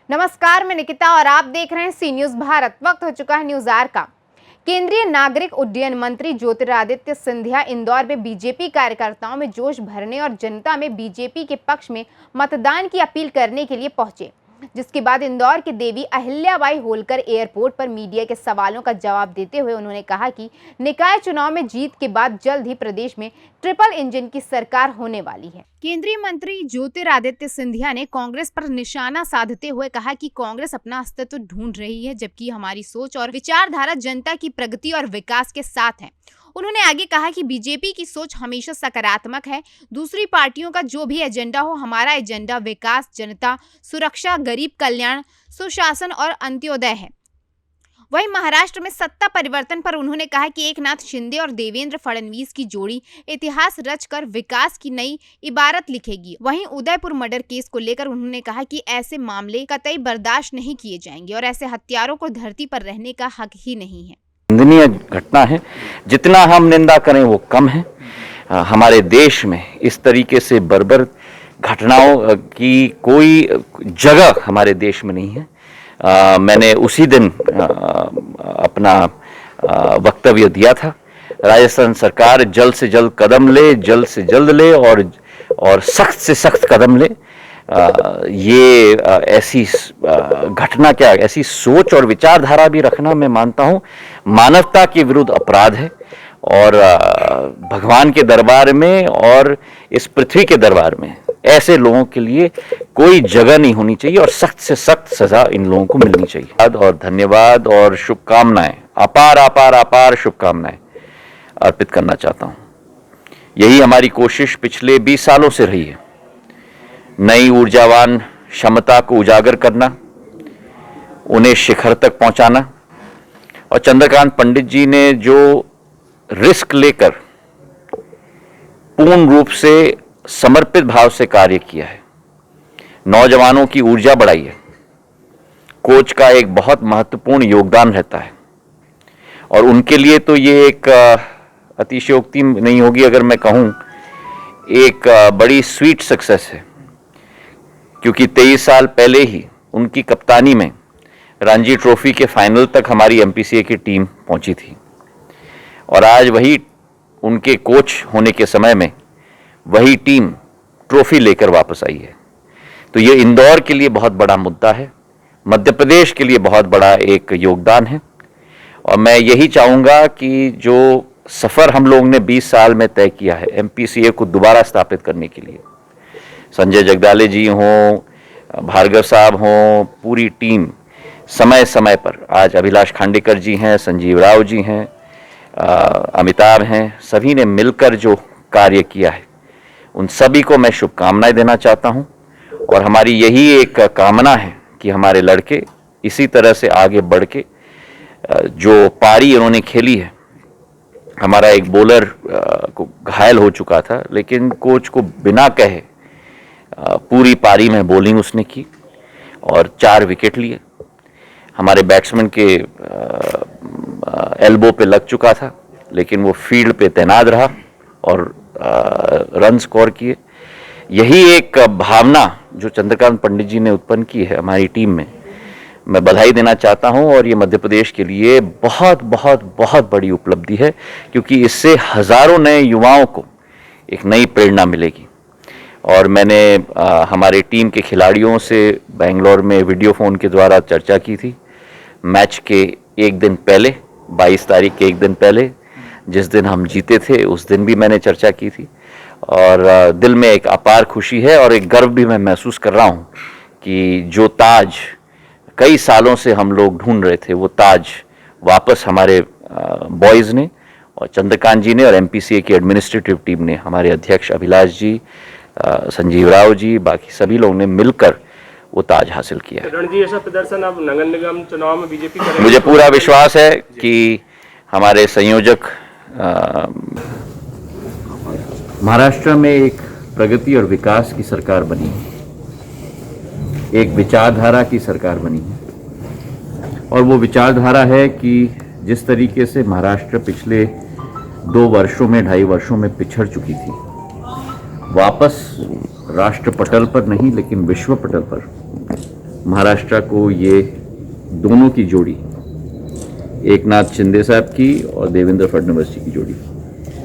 नमस्कार, मैं निकिता और आप देख रहे हैं सी न्यूज भारत। वक्त हो चुका है न्यूज आर का। केंद्रीय नागरिक उड्डयन मंत्री ज्योतिरादित्य सिंधिया इंदौर में बीजेपी कार्यकर्ताओं में जोश भरने और जनता में बीजेपी के पक्ष में मतदान की अपील करने के लिए पहुंचे, जिसके बाद इंदौर के देवी अहिल्याबाई होलकर एयरपोर्ट पर मीडिया के सवालों का जवाब देते हुए उन्होंने कहा कि निकाय चुनाव में जीत के बाद जल्द ही प्रदेश में ट्रिपल इंजन की सरकार होने वाली है। केंद्रीय मंत्री ज्योतिरादित्य सिंधिया ने कांग्रेस पर निशाना साधते हुए कहा कि कांग्रेस अपना अस्तित्व ढूंढ रही है, जबकि हमारी सोच और विचारधारा जनता की प्रगति और विकास के साथ है। उन्होंने आगे कहा कि बीजेपी की सोच हमेशा सकारात्मक है। दूसरी पार्टियों का जो भी एजेंडा हो, हमारा एजेंडा विकास, जनता, सुरक्षा, गरीब कल्याण, सुशासन और अंत्योदय है। वहीं महाराष्ट्र में सत्ता परिवर्तन पर उन्होंने कहा कि एकनाथ शिंदे और देवेंद्र फडणवीस की जोड़ी इतिहास रचकर विकास की नई इबारत लिखेगी। वहीं उदयपुर मर्डर केस को लेकर उन्होंने कहा कि ऐसे मामले कतई बर्दाश्त नहीं किए जाएंगे और ऐसे हत्यारों को धरती पर रहने का हक ही नहीं है। निंदनीय घटना है, जितना हम निंदा करें वो कम है। हमारे देश में इस तरीके से बर्बर घटनाओं की कोई जगह हमारे देश में नहीं है। मैंने उसी दिन अपना वक्तव्य दिया था। राजस्थान सरकार जल्द से जल्द कदम ले, जल्द से जल्द ले और सख्त से सख्त कदम ले। ये ऐसी घटना क्या, ऐसी सोच और विचारधारा भी रखना, मैं मानता हूँ मानवता के विरुद्ध अपराध है और भगवान के दरबार में और इस पृथ्वी के दरबार में ऐसे लोगों के लिए कोई जगह नहीं होनी चाहिए और सख्त से सख्त सजा इन लोगों को मिलनी चाहिए। और धन्यवाद और शुभकामनाएं, अपार अपार अपार शुभकामनाएं अर्पित करना चाहता हूँ। यही हमारी कोशिश पिछले 20 सालों से रही है, नई ऊर्जावान क्षमता को उजागर करना, उन्हें शिखर तक पहुंचाना। और चंद्रकांत पंडित जी ने जो रिस्क लेकर पूर्ण रूप से समर्पित भाव से कार्य किया है, नौजवानों की ऊर्जा बढ़ाई है, कोच का एक बहुत महत्वपूर्ण योगदान रहता है। और उनके लिए तो ये एक अतिशयोक्ति नहीं होगी अगर मैं कहूं, एक बड़ी स्वीट सक्सेस है, क्योंकि 23 साल पहले ही उनकी कप्तानी में रणजी ट्रॉफी के फाइनल तक हमारी एमपीसीए की टीम पहुंची थी। और आज वही उनके कोच होने के समय में वही टीम ट्रॉफी लेकर वापस आई है। तो ये इंदौर के लिए बहुत बड़ा मुद्दा है, मध्य प्रदेश के लिए बहुत बड़ा एक योगदान है। और मैं यही चाहूँगा कि जो सफ़र हम लोगों ने 20 साल में तय किया है एमपीसीए को दोबारा स्थापित करने के लिए, संजय जगदाले जी हों, भार्गव साहब हों, पूरी टीम समय समय पर, आज अभिलाष खांडेकर जी हैं, संजीव राव जी हैं, अमिताभ हैं, सभी ने मिलकर जो कार्य किया है उन सभी को मैं शुभकामनाएं देना चाहता हूं। और हमारी यही एक कामना है कि हमारे लड़के इसी तरह से आगे बढ़ के जो पारी उन्होंने खेली है। हमारा एक बॉलर को घायल हो चुका था, लेकिन कोच को बिना कहे पूरी पारी में बॉलिंग उसने की और 4 विकेट लिए। हमारे बैट्समैन के एल्बो पे लग चुका था, लेकिन वो फील्ड पे तैनात रहा और रन स्कोर किए। यही एक भावना जो चंद्रकांत पंडित जी ने उत्पन्न की है हमारी टीम में, मैं बधाई देना चाहता हूं। और ये मध्य प्रदेश के लिए बहुत बहुत बहुत बड़ी उपलब्धि है, क्योंकि इससे हज़ारों नए युवाओं को एक नई प्रेरणा मिलेगी। और मैंने हमारे टीम के खिलाड़ियों से बेंगलोर में वीडियो फ़ोन के द्वारा चर्चा की थी। मैच के एक दिन पहले, 22 तारीख के एक दिन पहले, जिस दिन हम जीते थे, उस दिन भी मैंने चर्चा की थी। और दिल में एक अपार खुशी है और एक गर्व भी मैं महसूस कर रहा हूँ कि जो ताज कई सालों से हम लोग ढूंढ रहे थे, वो ताज वापस हमारे बॉयज़ ने और चंद्रकांत जी ने और एमपीसीए की एडमिनिस्ट्रेटिव टीम ने, हमारे अध्यक्ष अभिलाष जी, संजीव राव जी, बाकी सभी लोगों ने मिलकर वो ताज हासिल किया है। रणजी, ऐसा प्रदर्शन अब नगर निगम चुनाव में बीजेपी करेगी? मुझे पूरा विश्वास है कि हमारे संयोजक महाराष्ट्र में एक प्रगति और विकास की सरकार बनी है, एक विचारधारा की सरकार बनी है। और वो विचारधारा है कि जिस तरीके से महाराष्ट्र पिछले 2 वर्षों में, 2.5 वर्षों में पिछड़ चुकी थी, वापस राष्ट्र पटल पर नहीं लेकिन विश्व पटल पर महाराष्ट्र को ये दोनों की जोड़ी, एक नाथ शिंदे साहब की और देवेंद्र फडणवीस जी की जोड़ी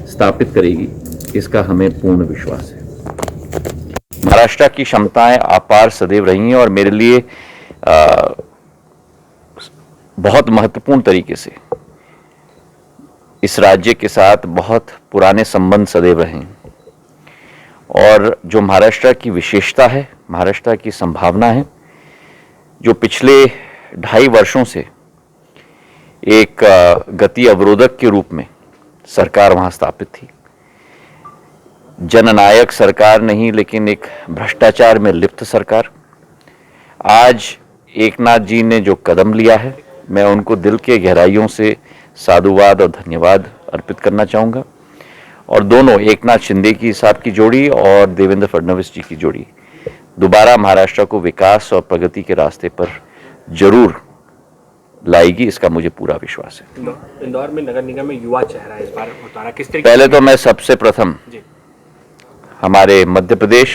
स्थापित करेगी, इसका हमें पूर्ण विश्वास है। महाराष्ट्र की क्षमताएं अपार सदैव रही हैं और मेरे लिए बहुत महत्वपूर्ण तरीके से इस राज्य के साथ बहुत पुराने संबंध सदैव रहे हैं। और जो महाराष्ट्र की विशेषता है, महाराष्ट्र की संभावना है, जो पिछले 2.5 वर्षों से एक गति अवरोधक के रूप में सरकार वहां स्थापित थी, जननायक सरकार नहीं लेकिन एक भ्रष्टाचार में लिप्त सरकार। आज एकनाथ जी ने जो कदम लिया है, मैं उनको दिल के गहराइयों से साधुवाद और धन्यवाद अर्पित करना चाहूँगा। और दोनों, एकनाथ शिंदे की साहब की जोड़ी और देवेंद्र फडणवीस जी की जोड़ी, दोबारा महाराष्ट्र को विकास और प्रगति के रास्ते पर जरूर लाएगी, इसका मुझे पूरा विश्वास है। इंदौर में नगर निगम में युवा चेहरा इस बार उतारा, किस तरीके? पहले तो मैं सबसे प्रथम हमारे मध्य प्रदेश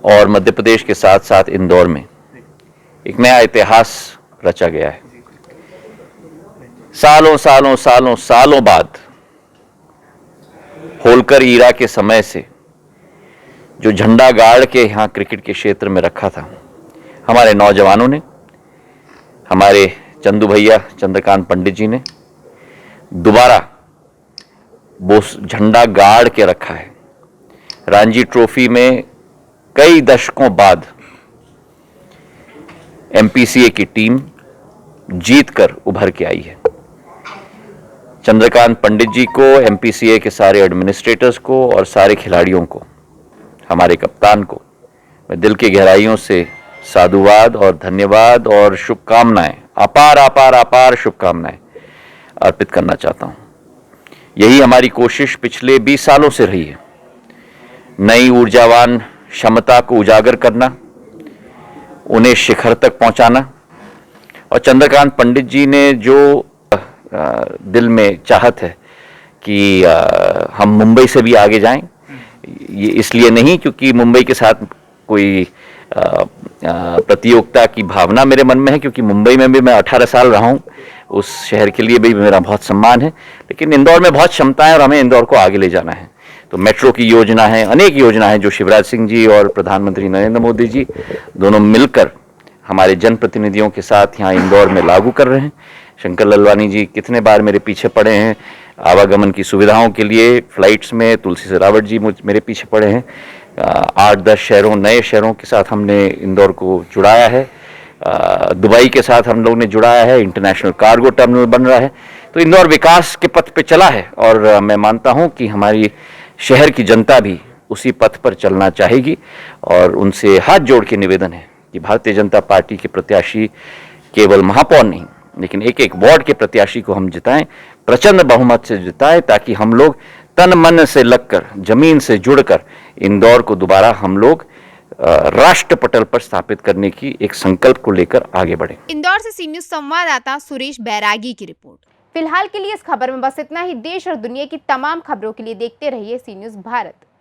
और मध्य प्रदेश के साथ साथ इंदौर में एक नया इतिहास रचा गया है। सालों सालों सालों सालों बाद होलकर ईरा के समय से जो झंडा गाड़ के यहाँ क्रिकेट के क्षेत्र में रखा था, हमारे नौजवानों ने, हमारे चंदू भैया चंद्रकांत पंडित जी ने दोबारा वो झंडा गाड़ के रखा है। रणजी ट्रॉफी में कई दशकों बाद एमपीसीए की टीम जीतकर उभर के आई है। चंद्रकांत पंडित जी को, एमपीसीए के सारे एडमिनिस्ट्रेटर्स को और सारे खिलाड़ियों को, हमारे कप्तान को मैं दिल की गहराइयों से साधुवाद और धन्यवाद और शुभकामनाएं, अपार अपार अपार शुभकामनाएं अर्पित करना चाहता हूं। यही हमारी कोशिश पिछले 20 सालों से रही है, नई ऊर्जावान क्षमता को उजागर करना, उन्हें शिखर तक पहुंचाना। और चंद्रकांत पंडित जी ने जो दिल में चाहत है कि हम मुंबई से भी आगे जाएं, ये इसलिए नहीं क्योंकि मुंबई के साथ कोई प्रतियोगिता की भावना मेरे मन में है, क्योंकि मुंबई में भी मैं 18 साल रहा हूं, उस शहर के लिए भी मेरा बहुत सम्मान है, लेकिन इंदौर में बहुत क्षमताएं और हमें इंदौर को आगे ले जाना है। तो मेट्रो की योजना है, अनेक योजना है जो शिवराज सिंह जी और प्रधानमंत्री नरेंद्र मोदी जी दोनों मिलकर हमारे जनप्रतिनिधियों के साथ यहाँ इंदौर में लागू कर रहे हैं। शंकर ललवानी जी कितने बार मेरे पीछे पड़े हैं आवागमन की सुविधाओं के लिए फ्लाइट्स में, तुलसी सिलावट जी मेरे पीछे पड़े हैं। 8-10 शहरों, नए शहरों के साथ हमने इंदौर को जुड़ाया है। दुबई के साथ हम लोग ने जुड़ाया है, इंटरनेशनल कार्गो टर्मिनल बन रहा है। तो इंदौर विकास के पथ पे चला है और मैं मानता हूं कि हमारी शहर की जनता भी उसी पथ पर चलना चाहेगी। और उनसे हाथ जोड़ के निवेदन है कि भारतीय जनता पार्टी के प्रत्याशी केवल महापौर नहीं, लेकिन एक एक वार्ड के प्रत्याशी को हम जिताएं, प्रचंड बहुमत से जिताएं, ताकि हम लोग तन मन से लगकर, जमीन से जुड़कर इंदौर को दोबारा हम लोग राष्ट्र पटल पर स्थापित करने की एक संकल्प को लेकर आगे बढ़े। इंदौर से सी न्यूज संवाददाता सुरेश बैरागी की रिपोर्ट। फिलहाल के लिए इस खबर में बस इतना ही। देश और दुनिया की तमाम खबरों के लिए देखते रहिए सी न्यूज भारत।